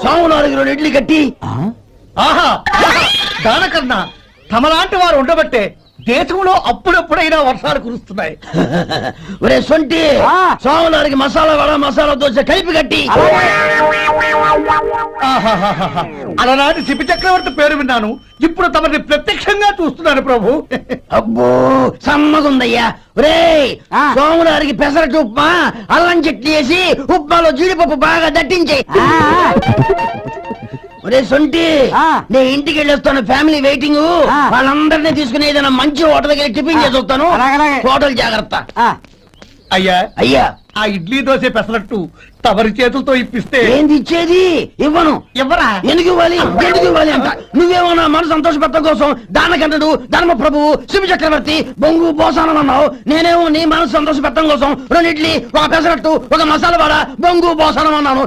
సోమవారికి 2 ఇడ్లీ కట్టి. ఆహా దానకన్నా తమలాంటి వారు ఉండబట్టే దేశంలో అప్పుడెప్పుడైనా వర్షాలు కురుస్తున్నాయి. ఒరే సొంటి, సోమవారికి మసాలా వడ మసాలా దోశ కలిపి కట్టి. అలనాటి శిపి చక్రవర్తి పేరు విన్నాను, ఇప్పుడు తమని ప్రత్యక్షంగా చూస్తున్నాను ప్రభు. అబ్బో సమ్మగుందయ్యా. ఒరే సోమవారికి పెసరట్టు ఉప్మా అల్లం చట్నీ వేసి ఉప్మాలో జీడిపప్పు బాగా దట్టించే. ఒరే సొంటి, నేను ఇంటికి వెళ్ళొస్తాను, ఫ్యామిలీ వెయిటింగ్. వాళ్ళందరినీ తీసుకుని ఏదైనా మంచి హోటల్ దగ్గర టిఫిన్ చేసి వస్తాను. హోటల్ జాగ్రత్త. అయ్యా అయ్యా, ఆ ఇడ్లీ దోశ పెసరట్టు తమరి చేతులతో ఇప్పిస్తే. ఏంది ఇచ్చేది? ఇవ్వను. ఎవరా? ఎందుకు ఇవ్వాలి అంట? నువ్వేమన్నా మన సంతోషపెట్టడం కోసం దానకంటుడు ధర్మ ప్రభువు శివ చక్రవర్తి బొంగు బోసానం అన్నావు. నేనేమో నీ మనసు సంతోషపెట్టడం కోసం 2 ఇడ్లీ, 1 పెసరట్టు, 1 మసాలా వడ, బొంగు బోసానం అన్నాను.